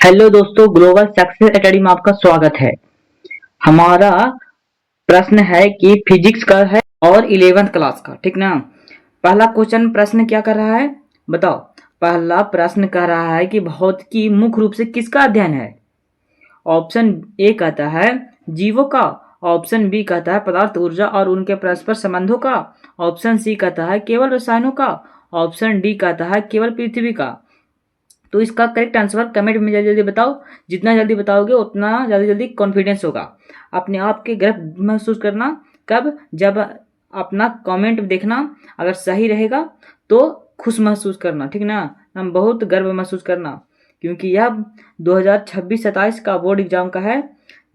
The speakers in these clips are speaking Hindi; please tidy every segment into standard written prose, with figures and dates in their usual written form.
हेलो दोस्तों, ग्लोबल सक्सेस एकेडमी में आपका स्वागत है। हमारा प्रश्न है कि फिजिक्स का है और 11th क्लास का, ठीक ना। पहला क्वेश्चन प्रश्न क्या कर रहा है बताओ। पहला प्रश्न कह रहा है कि भौतिकी मुख्य रूप से किसका अध्ययन है। ऑप्शन ए कहता है जीवों का, ऑप्शन बी कहता है पदार्थ ऊर्जा और उनके परस्पर संबंधों का, ऑप्शन सी कहता है केवल रसायनों का, ऑप्शन डी कहता है केवल पृथ्वी का। तो इसका करेक्ट आंसर कमेंट में जल्दी जल्दी बताओ। जितना जल्दी बताओगे उतना जल्दी जल्दी कॉन्फिडेंस होगा। अपने आप के गर्व महसूस करना कब, जब अपना कमेंट देखना अगर सही रहेगा तो खुश महसूस करना, ठीक ना। हम बहुत गर्व महसूस करना, क्योंकि यह 2026-27 का बोर्ड एग्जाम का है।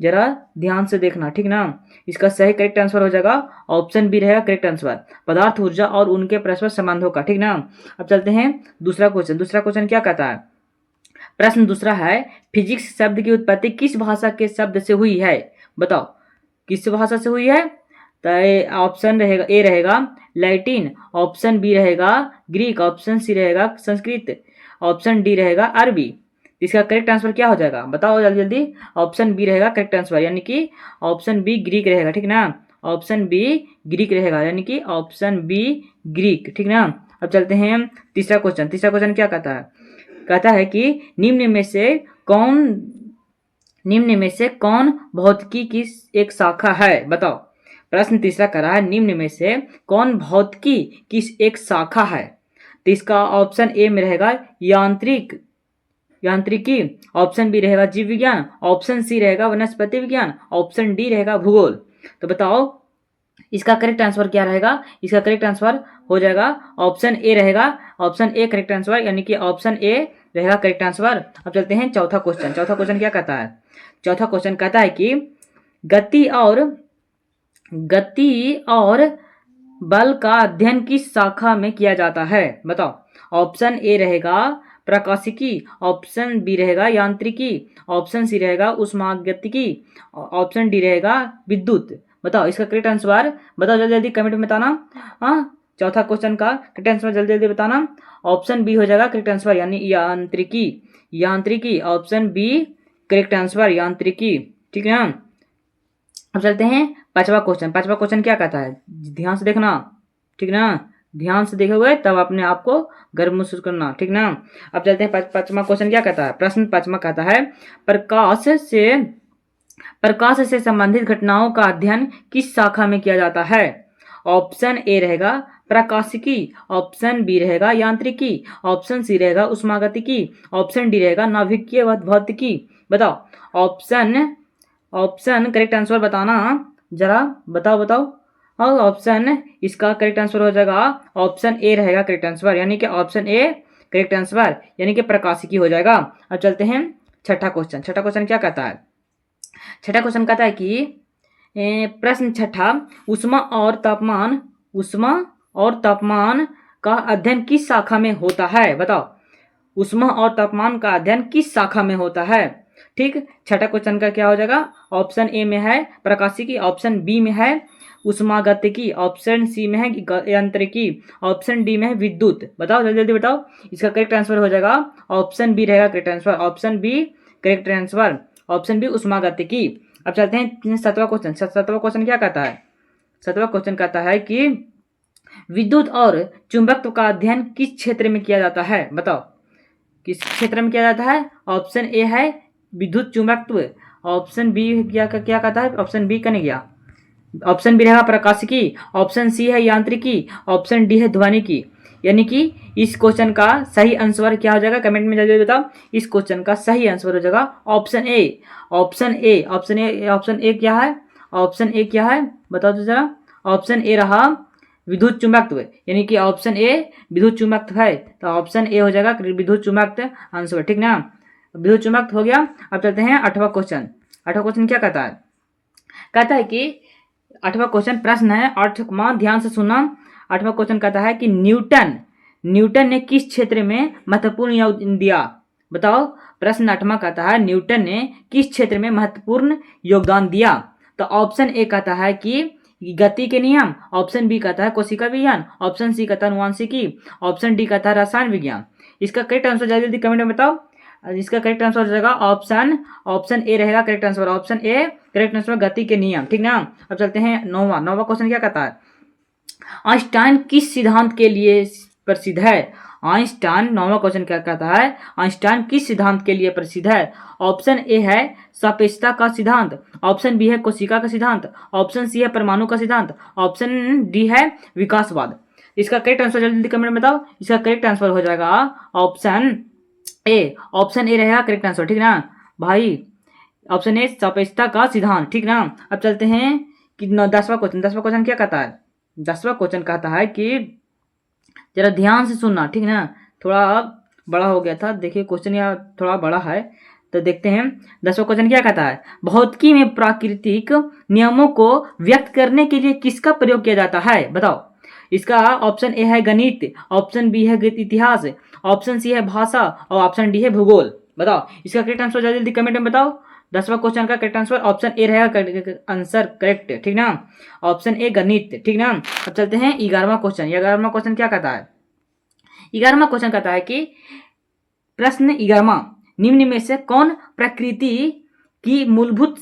जरा ध्यान से देखना, ठीक ना। इसका सही करेक्ट आंसर हो जाएगा ऑप्शन बी रहेगा करेक्ट आंसर, पदार्थ ऊर्जा और उनके परस्पर संबंधों का, ठीक ना। अब चलते हैं दूसरा क्वेश्चन। दूसरा क्वेश्चन क्या कहता है। प्रश्न दूसरा है फिजिक्स शब्द की उत्पत्ति किस भाषा के शब्द से हुई है। बताओ किस भाषा से हुई है। तो ऑप्शन रहेगा ए रहेगा लैटिन, ऑप्शन बी रहेगा ग्रीक, ऑप्शन सी रहेगा संस्कृत, ऑप्शन डी रहेगा अरबी। इसका करेक्ट आंसर क्या हो जाएगा बताओ जल्दी जल्दी। ऑप्शन बी रहेगा करेक्ट आंसर, यानी कि ऑप्शन बी ग्रीक रहेगा, ठीक ना। ऑप्शन बी ग्रीक रहेगा, यानी कि ऑप्शन बी ग्रीक, ठीक ना। अब चलते हैं तीसरा क्वेश्चन। तीसरा क्वेश्चन क्या कहता है कि निम्न में से कौन भौतिकी की एक शाखा है। बताओ प्रश्न तीसरा कर रहा है निम्न में से कौन भौतिकी की एक शाखा है। तो इसका ऑप्शन ए में रहेगा यांत्रिकी, ऑप्शन बी रहेगा जीव विज्ञान, ऑप्शन सी रहेगा वनस्पति विज्ञान, ऑप्शन डी रहेगा भूगोल। तो बताओ इसका करेक्ट आंसर क्या रहेगा। इसका करेक्ट आंसर हो जाएगा ऑप्शन ए रहेगा, ऑप्शन ए करेक्ट आंसर, यानी कि ऑप्शन ए रहेगा करेक्ट आंसर। अब चलते हैं चौथा क्वेश्चन। चौथा क्वेश्चन क्या कहता है। चौथा क्वेश्चन कहता है कि गति और बल का अध्ययन किस शाखा में किया जाता है। बताओ ऑप्शन ए रहेगा प्रकाशिकी, ऑप्शन बी रहेगा यांत्रिकी, ऑप्शन सी रहेगा उष्मागतिकी, ऑप्शन डी रहेगा विद्युत। बताओ इसका करेक्ट आंसर बताओ जल्दी जल्दी कमेंट में बताना। हाँ, चौथा क्वेश्चन का करेक्ट आंसर जल्दी जल्दी बताना। ऑप्शन बी हो जाएगा करेक्ट आंसर, यानी यांत्रिकी, ऑप्शन बी करेक्ट आंसर यांत्रिकी, ठीक है। अब चलते हैं पांचवा क्वेश्चन। पांचवा क्वेश्चन क्या कहता है, ध्यान से देखना, ठीक ना। ध्यान से देखोगे तब अपने आप को गर्व महसूस करना, ठीक ना। अब चलते हैं पांचवा क्वेश्चन क्या कहता है। प्रश्न पांचवा कहता है प्रकाश से संबंधित घटनाओं का अध्ययन किस शाखा में किया जाता है। ऑप्शन ए रहेगा प्रकाशिकी, ऑप्शन बी रहेगा यांत्रिकी, ऑप्शन सी रहेगा उष्मागतिकी, ऑप्शन डी रहेगा नाभिकीय भौतिकी। बताओ ऑप्शन करेक्ट आंसर बताना जरा, बताओ। और ऑप्शन इसका करेक्ट आंसर हो जाएगा ऑप्शन ए रहेगा करेक्ट आंसर, यानी कि ऑप्शन ए करेक्ट आंसर, यानी कि प्रकाशिकी हो जाएगा। अब चलते हैं छठा क्वेश्चन। छठा क्वेश्चन क्या कहता है। छठा क्वेश्चन कहता है कि प्रश्न छठा उष्मा और तापमान का अध्ययन किस शाखा में होता है। बताओ उष्मा और तापमान का अध्ययन किस शाखा में होता है। ठीक, छठा क्वेश्चन का क्या हो जाएगा। ऑप्शन ए में है प्रकाशिकी, ऑप्शन बी में है उष्मागतिकी, ऑप्शन सी में है यांत्रिकी, ऑप्शन डी में है विद्युत। बताओ जल्दी जल्दी बताओ। इसका करेक्ट आंसर हो जाएगा ऑप्शन बी रहेगा correct answer, option B correct answer, option B उष्मागतिकी। अब चलते हैं सातवां क्वेश्चन। सातवां क्वेश्चन क्या कहता है। सातवां क्वेश्चन कहता है कि विद्युत और चुंबकत्व का अध्ययन किस क्षेत्र में किया जाता है। बताओ किस क्षेत्र में किया जाता है। ऑप्शन ए है विद्युत चुंबकत्व, ऑप्शन बी क्या कहता है, ऑप्शन बी कने गया, ऑप्शन बी रहेगा प्रकाशिकी, ऑप्शन सी है यांत्रिकी, ऑप्शन डी है ध्वनिकी। यानी कि इस क्वेश्चन का सही आंसर क्या हो जाएगा कमेंट में जल्दी बताओ। इस क्वेश्चन का सही आंसर हो जाएगा ऑप्शन ए। ऑप्शन ए क्या है। ऑप्शन ए क्या है बताओ तो जरा। ऑप्शन ए रहा विद्युत चुंबकत्व, यानी कि ऑप्शन ए विद्युत चुंबकत्व है, तो ऑप्शन ए हो जाएगा विद्युत चुंबकत्व आंसर, ठीक ना। विद्युत चुंबकत्व हो गया। अब चलते हैं आठवां क्वेश्चन। आठवां क्वेश्चन क्या कहता है। कहता है कि आठवां क्वेश्चन प्रश्न है, आठवां ध्यान से सुनना। आठवां क्वेश्चन कहता है कि न्यूटन ने किस क्षेत्र में महत्वपूर्ण योगदान दिया। बताओ प्रश्न आठवां कहता है न्यूटन ने किस क्षेत्र में महत्वपूर्ण योगदान दिया। तो ऑप्शन ए कहता है कि गति के नियम, ऑप्शन बी कहता है कोशिका विज्ञान, ऑप्शन सी कहता है अनुवांशिकी, ऑप्शन डी कहता है रसायन विज्ञान। इसका करेक्ट आंसर जल्दी जल्दी कमेंट में बताओ। इसका करेक्ट आंसर हो जाएगा ऑप्शन ए रहेगा correct answer. Option A correct answer, गति के नियम। ठीक ना। अब चलते हैं नौवां क्वेश्चन क्या कहता है, आइंस्टाइन किस सिद्धांत के लिए प्रसिद्ध है। आइंस्टाइन, नौवां क्वेश्चन क्या कहता है, आइंस्टाइन किस सिद्धांत के लिए प्रसिद्ध है। ऑप्शन ए है सापेक्षता का सिद्धांत, ऑप्शन बी है कोशिका का सिद्धांत, ऑप्शन सी है परमाणु का सिद्धांत, ऑप्शन डी है विकासवाद। इसका करेक्ट आंसर जल्दी कमेंट में बताओ। इसका करेक्ट आंसर हो जाएगा ऑप्शन ए। ऑप्शन ए रहेगा करेक्ट आंसर। ठीक ना भाई, ऑप्शन ए सापेक्षता का सिद्धांत। ठीक ना। अब चलते हैं कि 10वां क्वेश्चन क्या कहता है। 10वां क्वेश्चन कहता है कि जरा ध्यान से सुनना। ठीक ना, थोड़ा बड़ा हो गया था, देखिए क्वेश्चन यहाँ थोड़ा बड़ा है, तो देखते हैं 10वां क्वेश्चन क्या कहता है, भौतिकी में प्राकृतिक नियमों को व्यक्त करने के लिए किसका प्रयोग किया जाता है, बताओ। इसका ऑप्शन ए है गणित, ऑप्शन बी है इतिहास, ऑप्शन सी है भाषा और ऑप्शन डी है भूगोल। बताओ इसका करेक्ट आंसर जल्दी कमेंट में बताओ। 10वां क्वेश्चन का करेक्ट आंसर ऑप्शन ए रहेगा आंसर करेक्ट। ठीक ना, ऑप्शन ए गणित। ठीक ना। अब चलते हैं 11वां क्वेश्चन। 11वां क्वेश्चन क्या कहता है, 11वां क्वेश्चन कहता है कि प्रश्न 11वां, निम्न में से कौन प्रकृति की मूलभूत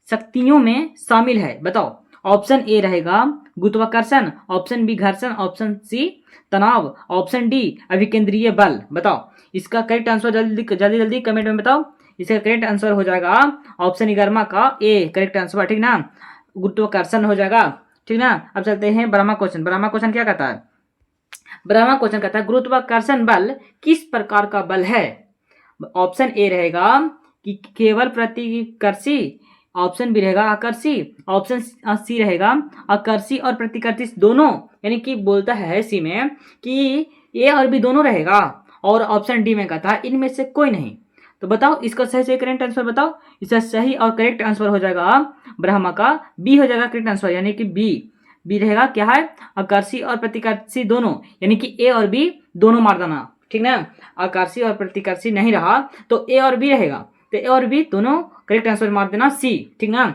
शक्तियों में शामिल है, बताओ। ऑप्शन ए रहेगा गुरुत्वाकर्षण, ऑप्शन बी घर्षण, ऑप्शन सी तनाव, ऑप्शन डी अभिकेंद्रीय बल। बताओ इसका करेक्ट आंसर जल्दी कमेंट में बताओ। इसका करेक्ट आंसर हो जाएगा ऑप्शन 11 का ए करेक्ट आंसर। ठीक ना, गुरुत्वाकर्षण हो जाएगा। ठीक ना। अब चलते हैं 12वां क्वेश्चन क्या कहता है, 12वां क्वेश्चन कहता है गुरुत्वाकर्षण बल किस प्रकार का बल है। ऑप्शन ए रहेगा कि केवल प्रतिकर्षी, ऑप्शन बी रहेगा आकर्षी, ऑप्शन सी रहेगा आकर्षी और प्रतिकर्षी दोनों, यानी कि बोलता है सी में कि ए और बी दोनों रहेगा, और ऑप्शन डी में कहता है इनमें से कोई नहीं। तो बताओ इसका सही करेक्ट आंसर बताओ। इसका सही और करेक्ट आंसर हो जाएगा ब्रह्मा का बी हो जाएगा करेक्ट आंसर, यानी कि बी रहेगा क्या है, आकर्षी और प्रतिकर्षी दोनों, यानी कि ए और बी दोनों मार देना। ठीक ना, आकर्षी और प्रतिकर्षी नहीं रहा तो ए और बी रहेगा, तो ए और बी दोनों करेक्ट आंसर मार देना सी। ठीक ना।